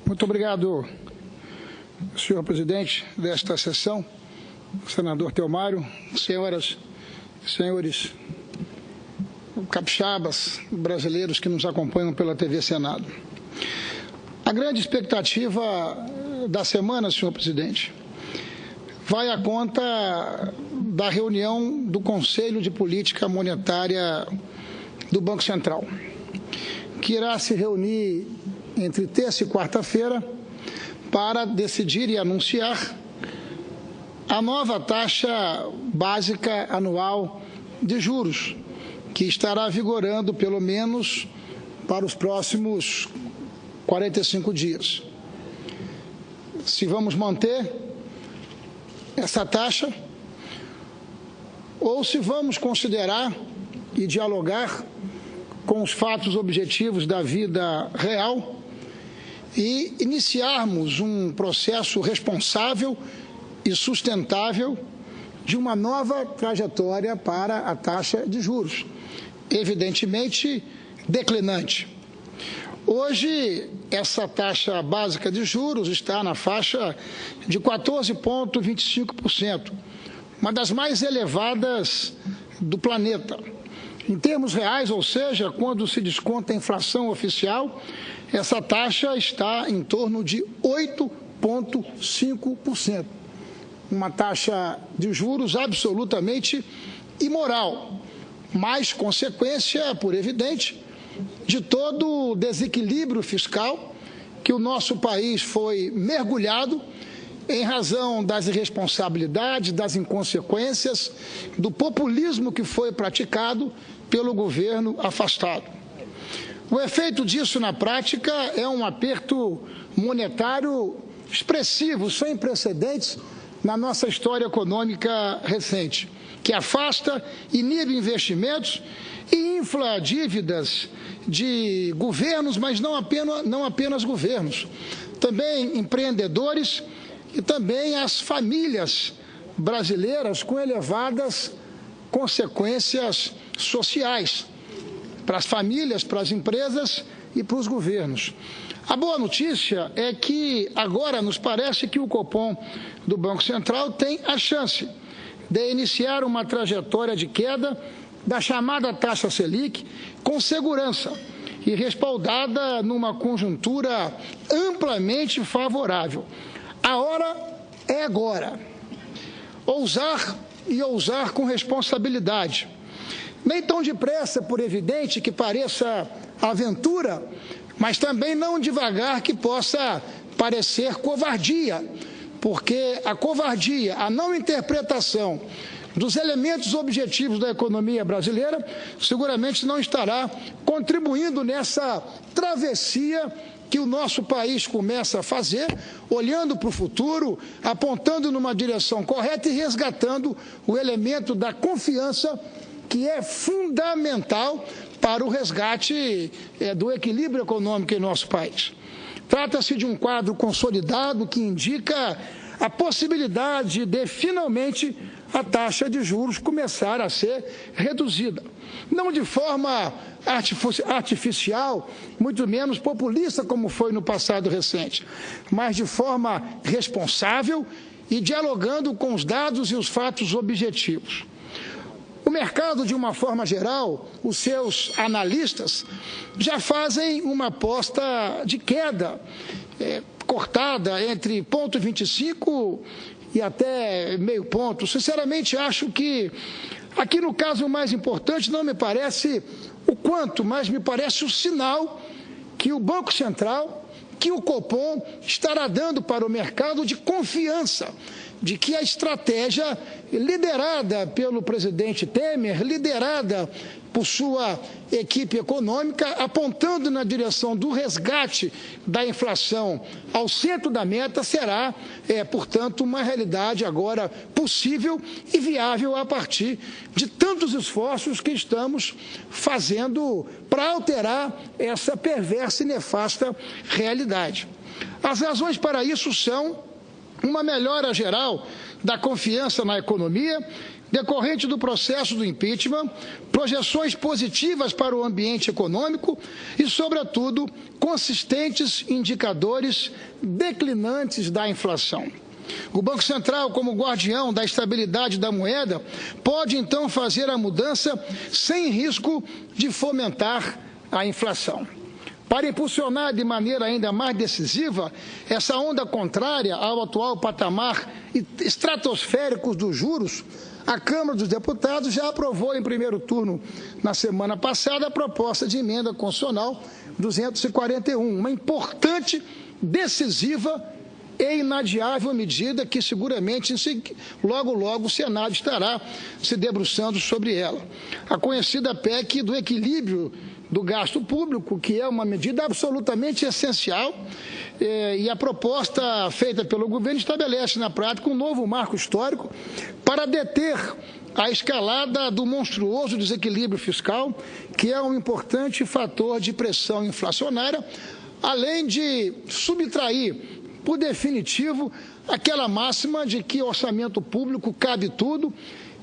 Muito obrigado, senhor presidente desta sessão, senador Teomário, senhoras e senhores capixabas brasileiros que nos acompanham pela TV Senado. A grande expectativa da semana, senhor presidente, vai à conta da reunião do Conselho de Política Monetária do Banco Central, que irá se reunir entre terça e quarta-feira para decidir e anunciar a nova taxa básica anual de juros, que estará vigorando pelo menos para os próximos 45 dias. Se vamos manter essa taxa ou se vamos considerar e dialogar com os fatos objetivos da vida real e iniciarmos um processo responsável e sustentável de uma nova trajetória para a taxa de juros, evidentemente declinante. Hoje, essa taxa básica de juros está na faixa de 14,25%, uma das mais elevadas do planeta. Em termos reais, ou seja, quando se desconta a inflação oficial, essa taxa está em torno de 8,5%. Uma taxa de juros absolutamente imoral, mas consequência, por evidente, de todo o desequilíbrio fiscal que o nosso país foi mergulhado em razão das irresponsabilidades, das inconsequências, do populismo que foi praticado pelo governo afastado. O efeito disso na prática é um aperto monetário expressivo, sem precedentes na nossa história econômica recente, que afasta, inibe investimentos e infla dívidas de governos, mas não apenas governos, também empreendedores e também as famílias brasileiras com elevadas consequências sociais para as famílias, para as empresas e para os governos. A boa notícia é que agora nos parece que o Copom do Banco Central tem a chance de iniciar uma trajetória de queda da chamada taxa Selic com segurança e respaldada numa conjuntura amplamente favorável. A hora é agora. Ousar e ousar com responsabilidade. Nem tão depressa, por evidente que pareça aventura, mas também não devagar que possa parecer covardia, porque a covardia, a não interpretação dos elementos objetivos da economia brasileira, seguramente não estará contribuindo nessa travessia que o nosso país começa a fazer, olhando para o futuro, apontando numa direção correta e resgatando o elemento da confiança, que é fundamental para o resgate do equilíbrio econômico em nosso país. Trata-se de um quadro consolidado que indica a possibilidade de, finalmente, a taxa de juros começar a ser reduzida. Não de forma artificial, muito menos populista, como foi no passado recente, mas de forma responsável e dialogando com os dados e os fatos objetivos. O mercado, de uma forma geral, os seus analistas já fazem uma aposta de queda cortada entre 0,25 e até meio ponto. Sinceramente, acho que aqui no caso mais importante não me parece o quanto, mas me parece o sinal que o Banco Central, que o Copom estará dando para o mercado de confiança, de que a estratégia liderada pelo presidente Temer, liderada por sua equipe econômica, apontando na direção do resgate da inflação ao centro da meta, será, portanto, uma realidade agora possível e viável a partir de tantos esforços que estamos fazendo para alterar essa perversa e nefasta realidade. As razões para isso são uma melhora geral da confiança na economia, decorrente do processo do impeachment, projeções positivas para o ambiente econômico e, sobretudo, consistentes indicadores declinantes da inflação. O Banco Central, como guardião da estabilidade da moeda, pode então fazer a mudança sem risco de fomentar a inflação. Para impulsionar de maneira ainda mais decisiva essa onda contrária ao atual patamar estratosférico dos juros, a Câmara dos Deputados já aprovou em primeiro turno, na semana passada, a proposta de emenda constitucional 241, uma importante, decisiva e inadiável medida que seguramente logo o Senado estará se debruçando sobre ela. A conhecida PEC do equilíbrio do gasto público, que é uma medida absolutamente essencial, e a proposta feita pelo governo estabelece na prática um novo marco histórico para deter a escalada do monstruoso desequilíbrio fiscal, que é um importante fator de pressão inflacionária, além de subtrair por definitivo, aquela máxima de que orçamento público cabe tudo,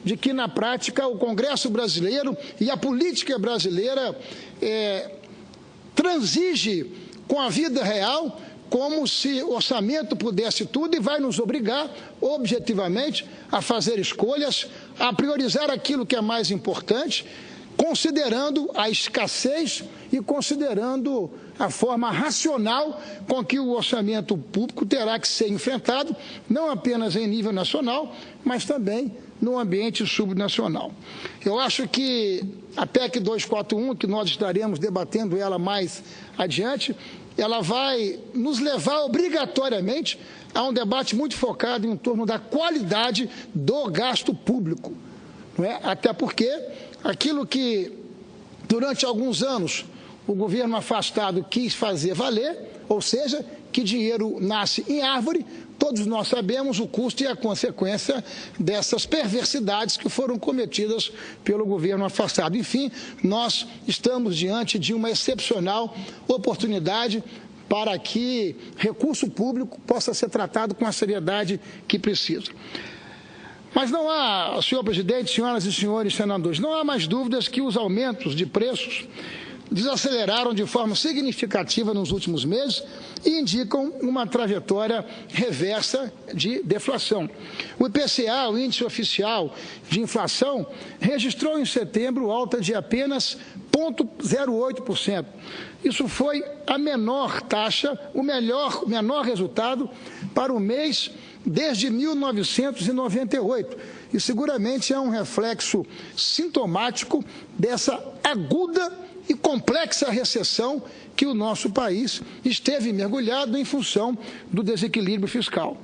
de que, na prática, o Congresso brasileiro e a política brasileira transige com a vida real, como se o orçamento pudesse tudo, e vai nos obrigar, objetivamente, a fazer escolhas, a priorizar aquilo que é mais importante, considerando a escassez e considerando a forma racional com que o orçamento público terá que ser enfrentado, não apenas em nível nacional, mas também no ambiente subnacional. Eu acho que a PEC 241, que nós estaremos debatendo ela mais adiante, ela vai nos levar obrigatoriamente a um debate muito focado em torno da qualidade do gasto público, não é? Até porque aquilo que, durante alguns anos, o governo afastado quis fazer valer, ou seja, que dinheiro nasce em árvore, todos nós sabemos o custo e a consequência dessas perversidades que foram cometidas pelo governo afastado. Enfim, nós estamos diante de uma excepcional oportunidade para que recurso público possa ser tratado com a seriedade que precisa. Mas não há, senhor presidente, senhoras e senhores senadores, não há mais dúvidas que os aumentos de preços desaceleraram de forma significativa nos últimos meses e indicam uma trajetória reversa de deflação. O IPCA, o Índice Oficial de Inflação, registrou em setembro alta de apenas 0,08%. Isso foi a menor taxa, o menor resultado para o mês desde 1998. E seguramente é um reflexo sintomático dessa aguda e complexa recessão que o nosso país esteve mergulhado em função do desequilíbrio fiscal.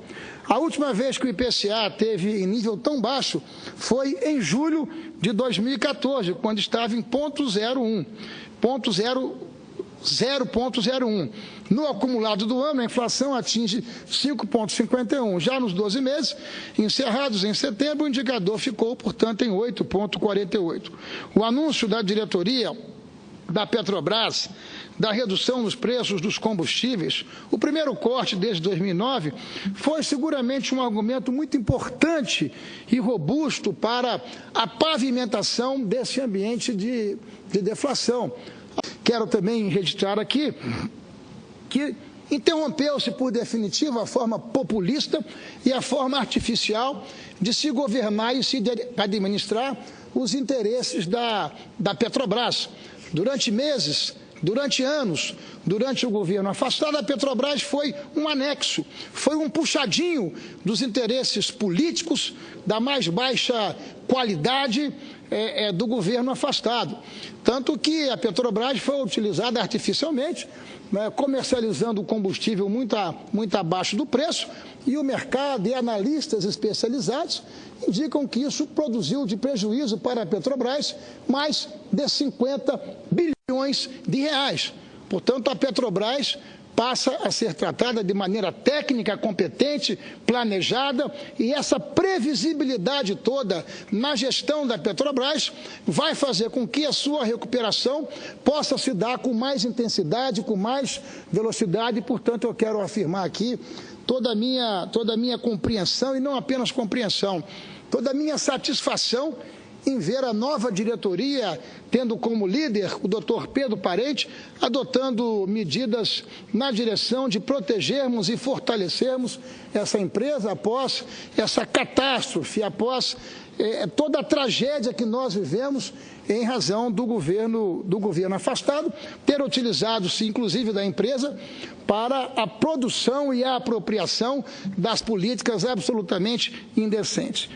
A última vez que o IPCA teve em nível tão baixo foi em julho de 2014, quando estava em 0,01. No acumulado do ano, a inflação atinge 5,51. Já nos 12 meses, encerrados em setembro, o indicador ficou, portanto, em 8,48. O anúncio da diretoria da Petrobras, da redução nos preços dos combustíveis, o primeiro corte desde 2009, foi seguramente um argumento muito importante e robusto para a pavimentação desse ambiente de deflação. Quero também registrar aqui que interrompeu-se por definitivo a forma populista e a forma artificial de se governar e se administrar os interesses da Petrobras. Durante meses, durante anos, durante o governo afastado, a Petrobras foi um anexo, foi um puxadinho dos interesses políticos da mais baixa qualidade do governo afastado. Tanto que a Petrobras foi utilizada artificialmente, comercializando o combustível muito abaixo do preço, e o mercado e analistas especializados indicam que isso produziu de prejuízo para a Petrobras mais de 50 bilhões de reais. Portanto, a Petrobras passa a ser tratada de maneira técnica, competente, planejada, e essa previsibilidade toda na gestão da Petrobras vai fazer com que a sua recuperação possa se dar com mais intensidade, com mais velocidade. Portanto, eu quero afirmar aqui toda a minha compreensão, e não apenas compreensão, toda a minha satisfação em ver a nova diretoria, tendo como líder o Dr. Pedro Parente, adotando medidas na direção de protegermos e fortalecermos essa empresa após essa catástrofe, após toda a tragédia que nós vivemos em razão do governo afastado, ter utilizado-se, inclusive, da empresa para a produção e a apropriação das políticas absolutamente indecentes.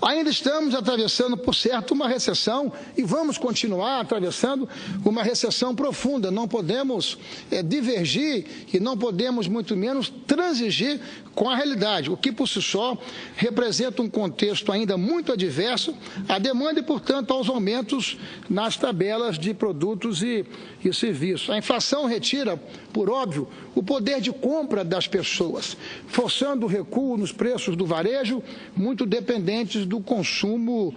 Ainda estamos atravessando, por certo, uma recessão e vamos continuar atravessando uma recessão profunda. Não podemos divergir e não podemos, muito menos, transigir com a realidade, o que, por si só, representa um contexto ainda muito adverso à demanda e, portanto, aos aumentos nas tabelas de produtos e serviços. A inflação retira, por óbvio, o poder de compra das pessoas, forçando o recuo nos preços do varejo, muito dependentes do consumo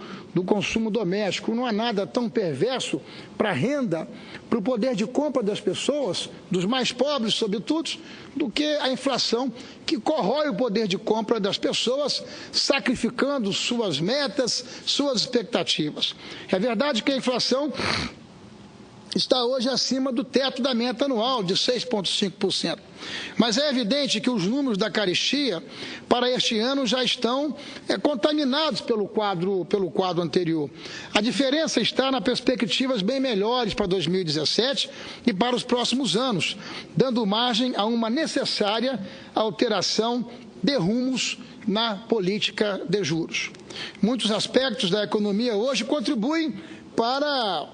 doméstico. Não há nada tão perverso para a renda, para o poder de compra das pessoas, dos mais pobres, sobretudo, do que a inflação, que corrói o poder de compra das pessoas, sacrificando suas metas, suas expectativas. É verdade que a inflação está hoje acima do teto da meta anual, de 6,5%. Mas é evidente que os números da carestia para este ano já estão contaminados pelo quadro anterior. A diferença está nas perspectivas bem melhores para 2017 e para os próximos anos, dando margem a uma necessária alteração de rumos na política de juros. Muitos aspectos da economia hoje contribuem para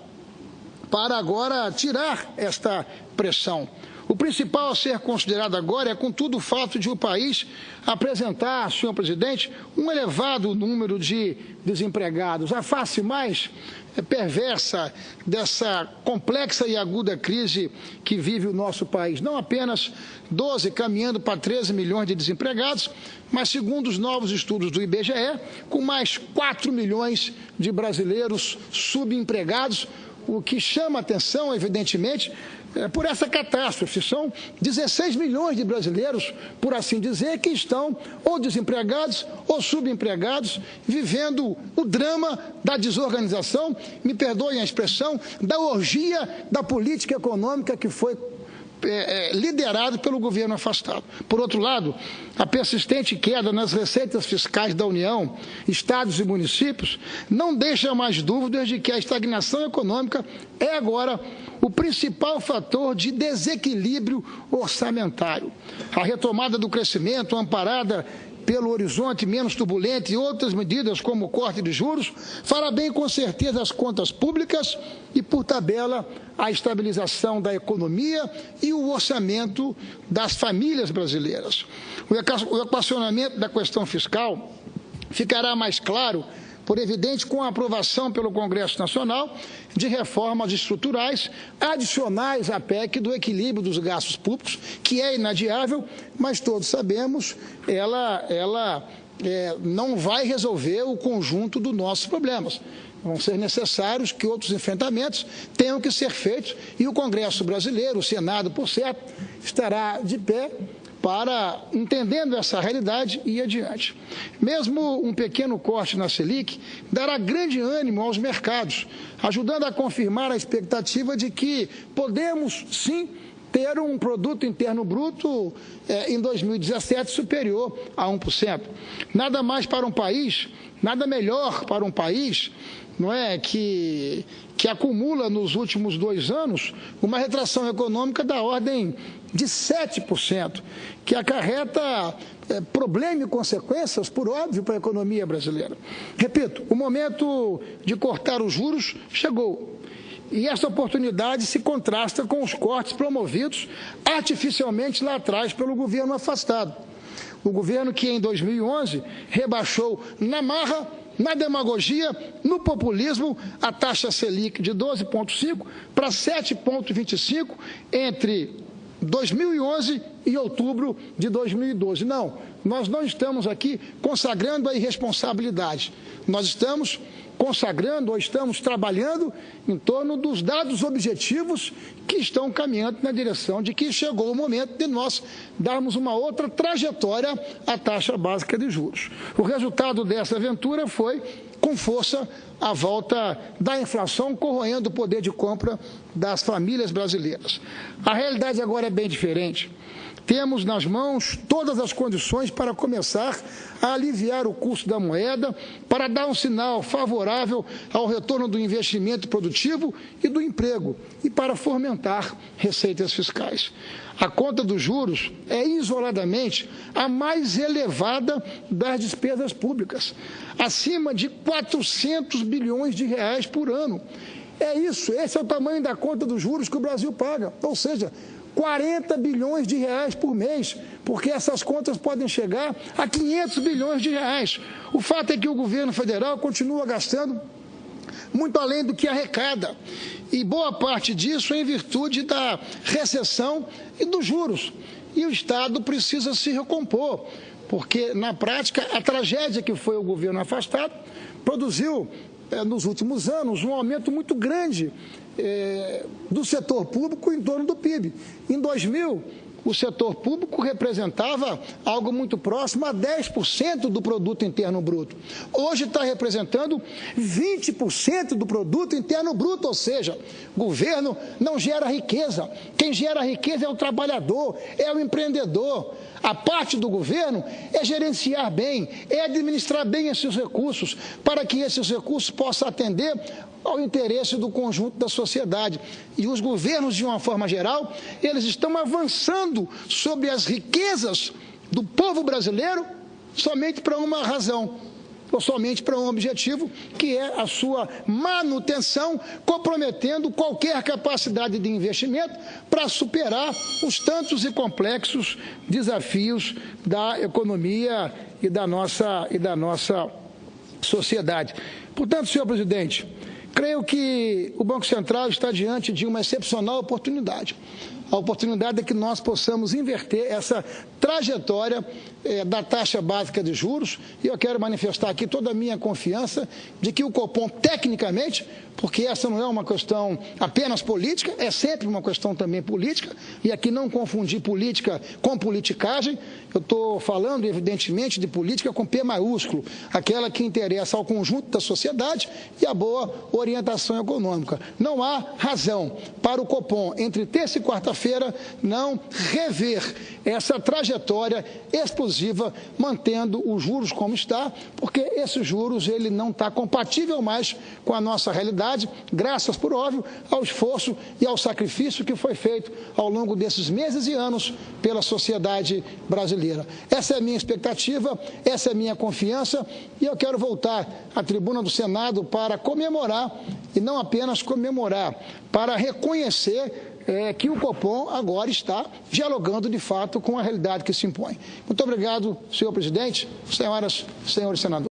agora tirar esta pressão. O principal a ser considerado agora é, contudo, o fato de o país apresentar, senhor presidente, um elevado número de desempregados. A face mais perversa dessa complexa e aguda crise que vive o nosso país. Não apenas 12, caminhando para 13 milhões de desempregados, mas, segundo os novos estudos do IBGE, com mais 4 milhões de brasileiros subempregados, o que chama atenção, evidentemente, por essa catástrofe. São 16 milhões de brasileiros, por assim dizer, que estão ou desempregados ou subempregados, vivendo o drama da desorganização, me perdoem a expressão, da orgia da política econômica que foi liderado pelo governo afastado. Por outro lado, a persistente queda nas receitas fiscais da União, estados e municípios, não deixa mais dúvidas de que a estagnação econômica é agora o principal fator de desequilíbrio orçamentário. A retomada do crescimento, amparada pelo horizonte menos turbulento e outras medidas como o corte de juros, fará bem com certeza as contas públicas e, por tabela, a estabilização da economia e o orçamento das famílias brasileiras. O equacionamento da questão fiscal ficará mais claro, por evidente, com a aprovação pelo Congresso Nacional de reformas estruturais adicionais à PEC do equilíbrio dos gastos públicos, que é inadiável, mas todos sabemos, ela não vai resolver o conjunto dos nossos problemas. Vão ser necessários que outros enfrentamentos tenham que ser feitos e o Congresso brasileiro, o Senado, por certo, estará de pé para, entendendo essa realidade, ir adiante. Mesmo um pequeno corte na Selic dará grande ânimo aos mercados, ajudando a confirmar a expectativa de que podemos, sim, ter um produto interno bruto em 2017 superior a 1%. Nada mais para um país, nada melhor para um país, não é, que acumula nos últimos 2 anos uma retração econômica da ordem de 7%, que acarreta problema e consequências, por óbvio, para a economia brasileira. Repito, o momento de cortar os juros chegou. E essa oportunidade se contrasta com os cortes promovidos artificialmente lá atrás pelo governo afastado. O governo que, em 2011, rebaixou na marra, na demagogia, no populismo, a taxa Selic de 12,5% para 7,25% entre 2011 e outubro de 2012. Não, nós não estamos aqui consagrando a irresponsabilidade. Nós estamos consagrando ou estamos trabalhando em torno dos dados objetivos que estão caminhando na direção de que chegou o momento de nós darmos uma outra trajetória à taxa básica de juros. O resultado dessa aventura foi, com força, a volta da inflação corroendo o poder de compra das famílias brasileiras. A realidade agora é bem diferente. Temos nas mãos todas as condições para começar a aliviar o custo da moeda, para dar um sinal favorável ao retorno do investimento produtivo e do emprego, e para fomentar receitas fiscais. A conta dos juros é, isoladamente, a mais elevada das despesas públicas, acima de 400 bilhões de reais por ano. É isso, esse é o tamanho da conta dos juros que o Brasil paga, ou seja, 40 bilhões de reais por mês, porque essas contas podem chegar a 500 bilhões de reais. O fato é que o governo federal continua gastando muito além do que arrecada, e boa parte disso em virtude da recessão e dos juros. E o Estado precisa se recompor, porque, na prática, a tragédia que foi o governo afastado produziu, nos últimos anos, um aumento muito grande do setor público em torno do PIB. Em 2000, o setor público representava algo muito próximo a 10% do produto interno bruto. Hoje está representando 20% do produto interno bruto, ou seja, o governo não gera riqueza. Quem gera riqueza é o trabalhador, é o empreendedor. A parte do governo é gerenciar bem, é administrar bem esses recursos, para que esses recursos possam atender ao interesse do conjunto da sociedade. E os governos, de uma forma geral, eles estão avançando sobre as riquezas do povo brasileiro somente para uma razão, ou somente para um objetivo, que é a sua manutenção, comprometendo qualquer capacidade de investimento para superar os tantos e complexos desafios da economia e da nossa sociedade. Portanto, senhor presidente, creio que o Banco Central está diante de uma excepcional oportunidade. A oportunidade é que nós possamos inverter essa trajetória da taxa básica de juros, e eu quero manifestar aqui toda a minha confiança de que o Copom, tecnicamente, porque essa não é uma questão apenas política, é sempre uma questão também política, e aqui não confundir política com politicagem. Eu estou falando, evidentemente, de política com P maiúsculo, aquela que interessa ao conjunto da sociedade e a boa orientação econômica. Não há razão para o Copom, entre terça e quarta-feira, não rever essa trajetória explosiva, mantendo os juros como está, porque esses juros ele não está compatível mais com a nossa realidade, graças, por óbvio, ao esforço e ao sacrifício que foi feito ao longo desses meses e anos pela sociedade brasileira. Essa é a minha expectativa, essa é a minha confiança, e eu quero voltar à tribuna do Senado para comemorar, e não apenas comemorar, para reconhecer que o Copom agora está dialogando de fato com a realidade que se impõe. Muito obrigado, senhor presidente, senhoras e senhores senadores.